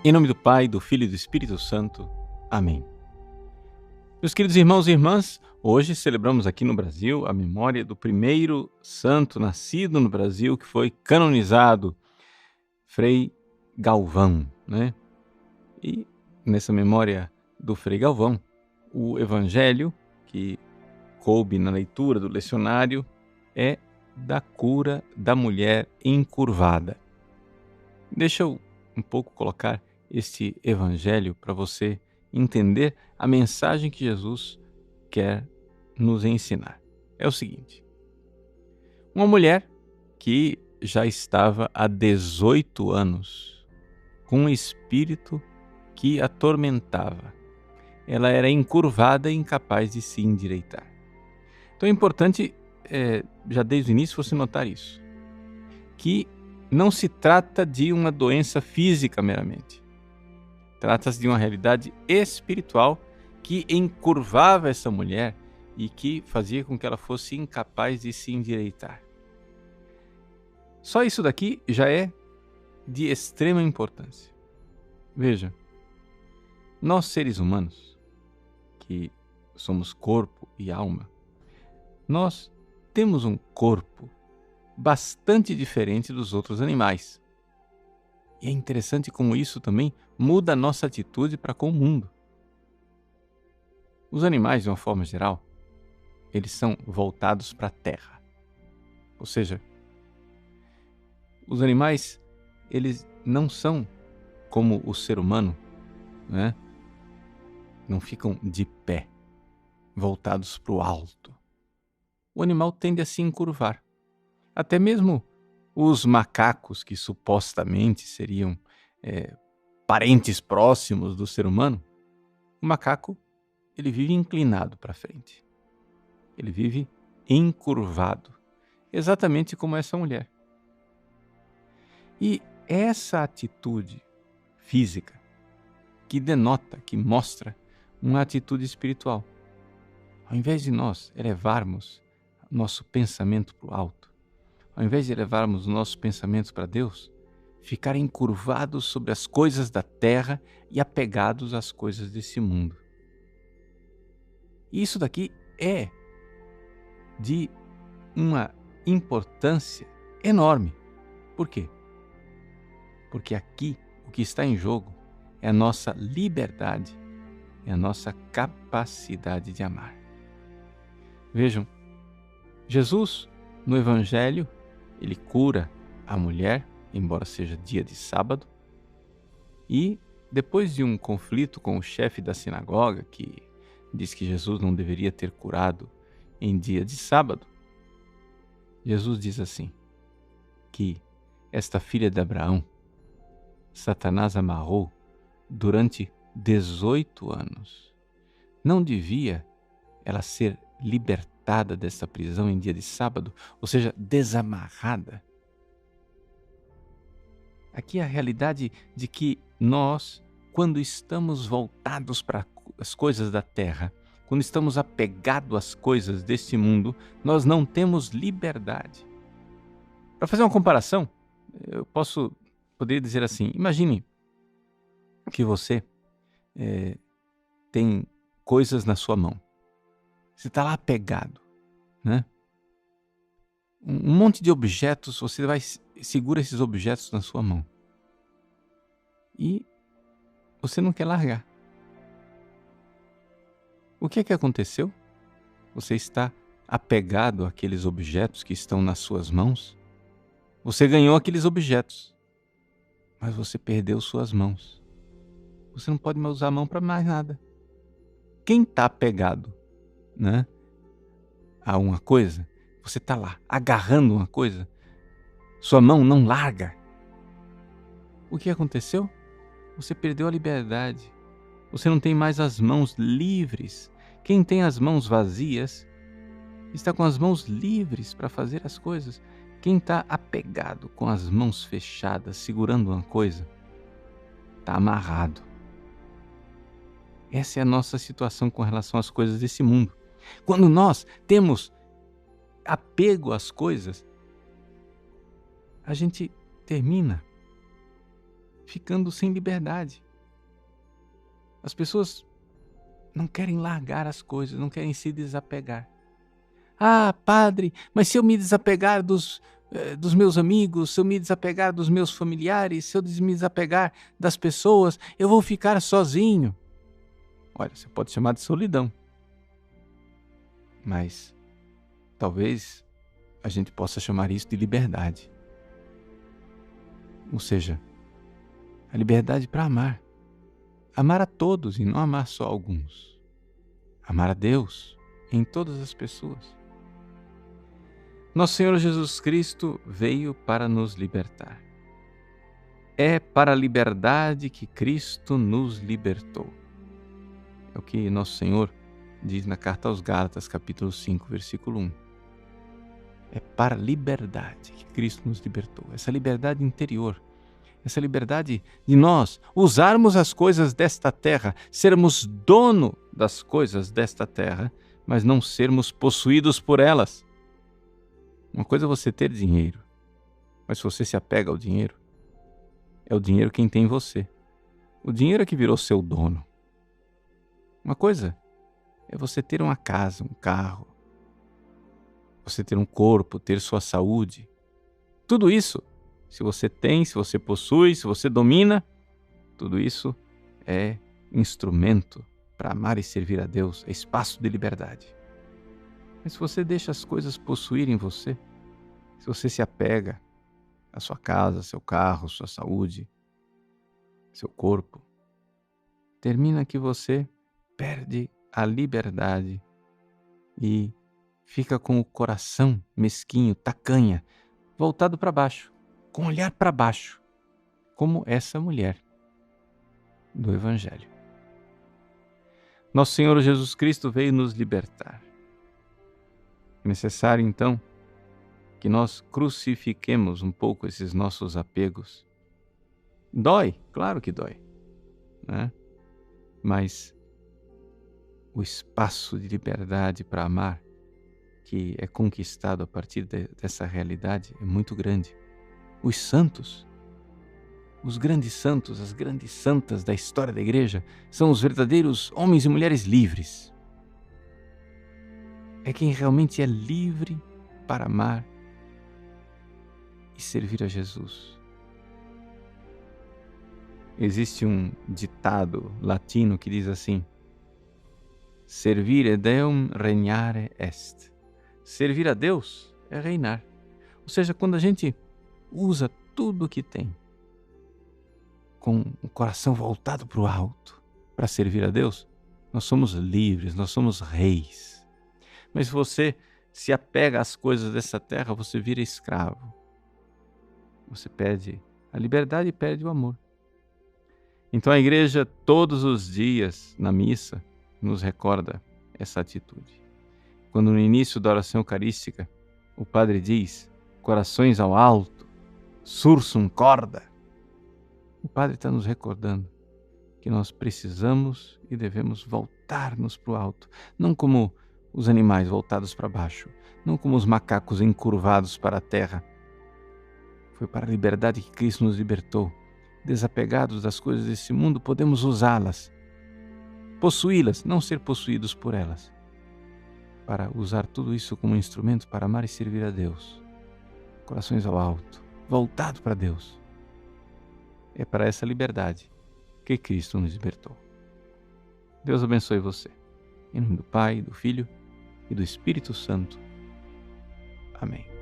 Em nome do Pai, do Filho e do Espírito Santo. Amém. Meus queridos irmãos e irmãs, hoje celebramos aqui no Brasil a memória do primeiro santo nascido no Brasil que foi canonizado, Frei Galvão, né? E nessa memória do Frei Galvão, o evangelho que coube na leitura do lecionário é da cura da mulher encurvada. Deixa eu um pouco colocar este evangelho para você entender a mensagem que Jesus quer nos ensinar. É o seguinte: uma mulher que já estava há 18 anos com um espírito que atormentava. Ela era encurvada e incapaz de se endireitar. Então é importante, já desde o início, você notar isso, que não se trata de uma doença física meramente. Trata-se de uma realidade espiritual que encurvava essa mulher e que fazia com que ela fosse incapaz de se endireitar. Só isso daqui já é de extrema importância. Veja, nós seres humanos, que somos corpo e alma, nós temos um corpo bastante diferente dos outros animais. E é interessante como isso também muda a nossa atitude para com o mundo. Os animais, de uma forma geral, eles são voltados para a terra. Ou seja, os animais, eles não são como o ser humano, né? Não ficam de pé, voltados para o alto. O animal tende a se encurvar. Até mesmo os macacos, que supostamente seriam parentes próximos do ser humano, o macaco, ele vive inclinado para frente. Ele vive encurvado, exatamente como essa mulher. E essa atitude física que denota, que mostra uma atitude espiritual. Ao invés de nós elevarmos nosso pensamento para o alto, ao invés de elevarmos nossos pensamentos para Deus, ficar encurvados sobre as coisas da terra e apegados às coisas desse mundo. E isso daqui é de uma importância enorme. Por quê? Porque aqui o que está em jogo é a nossa liberdade, é a nossa capacidade de amar. Vejam, Jesus, no Evangelho, ele cura a mulher, embora seja dia de sábado, e depois de um conflito com o chefe da sinagoga, que diz que Jesus não deveria ter curado em dia de sábado, Jesus diz assim, que esta filha de Abraão, Satanás amarrou durante 18 anos. Não devia ela ser libertada dessa prisão em dia de sábado, ou seja, desamarrada? Aqui é a realidade de que nós, quando estamos voltados para as coisas da terra, quando estamos apegados às coisas deste mundo, nós não temos liberdade. Para fazer uma comparação, eu poderia dizer assim, imagine que você tem coisas na sua mão. Você está lá apegado, né? Um monte de objetos, você segura esses objetos na sua mão. E você não quer largar. O que é que aconteceu? Você está apegado àqueles objetos que estão nas suas mãos. Você ganhou aqueles objetos, mas você perdeu suas mãos. Você não pode mais usar a mão para mais nada. Quem está apegado, né, a uma coisa, você está lá agarrando uma coisa, sua mão não larga. O que aconteceu? Você perdeu a liberdade. Você não tem mais as mãos livres. Quem tem as mãos vazias está com as mãos livres para fazer as coisas. Quem está apegado com as mãos fechadas, segurando uma coisa, está amarrado. Essa é a nossa situação com relação às coisas desse mundo. Quando nós temos apego às coisas, a gente termina ficando sem liberdade. As pessoas não querem largar as coisas, não querem se desapegar. Ah, padre, mas se eu me desapegar dos meus amigos, se eu me desapegar dos meus familiares, se eu me desapegar das pessoas, eu vou ficar sozinho. Olha, você pode chamar de solidão, mas talvez a gente possa chamar isso de liberdade. Ou seja, a liberdade para amar. Amar a todos e não amar só alguns. Amar a Deus em todas as pessoas. Nosso Senhor Jesus Cristo veio para nos libertar. É para a liberdade que Cristo nos libertou. É o que Nosso Senhor diz na carta aos Gálatas, capítulo 5, versículo 1. É para a liberdade que Cristo nos libertou. Essa liberdade interior. Essa liberdade de nós usarmos as coisas desta terra, sermos dono das coisas desta terra, mas não sermos possuídos por elas. Uma coisa é você ter dinheiro, mas se você se apega ao dinheiro, é o dinheiro quem tem você. O dinheiro é que virou seu dono. Uma coisa é você ter uma casa, um carro, você ter um corpo, ter sua saúde. Tudo isso, se você tem, se você possui, se você domina, tudo isso é instrumento para amar e servir a Deus, é espaço de liberdade. Mas se você deixa as coisas possuírem você, se você se apega à sua casa, seu carro, sua saúde, seu corpo, termina que você perde a liberdade e fica com o coração mesquinho, tacanha, voltado para baixo, com o olhar para baixo, como essa mulher do Evangelho. Nosso Senhor Jesus Cristo veio nos libertar. É necessário, então, que nós crucifiquemos um pouco esses nossos apegos. Dói, claro que dói, né? Mas o espaço de liberdade para amar, que é conquistado a partir dessa realidade, é muito grande. Os santos, os grandes santos, as grandes santas da história da igreja, são os verdadeiros homens e mulheres livres. É quem realmente é livre para amar e servir a Jesus. Existe um ditado latino que diz assim: Servire Deum regnare est. Servir a Deus é reinar. Ou seja, quando a gente usa tudo o que tem com o coração voltado para o alto, para servir a Deus, nós somos livres, nós somos reis. Mas se você se apega às coisas dessa terra, você vira escravo. Você perde a liberdade e perde o amor. Então a igreja, todos os dias, na missa, nos recorda essa atitude. Quando no início da oração eucarística, o padre diz, corações ao alto, sursum corda, o padre está nos recordando que nós precisamos e devemos voltar-nos para o alto, não como os animais voltados para baixo, não como os macacos encurvados para a terra. Foi para a liberdade que Cristo nos libertou. Desapegados das coisas desse mundo, podemos usá-las, possuí-las, não ser possuídos por elas, para usar tudo isso como instrumento para amar e servir a Deus. Corações ao alto, voltado para Deus. É para essa liberdade que Cristo nos libertou. Deus abençoe você. Em nome do Pai, do Filho e do Espírito Santo. Amém.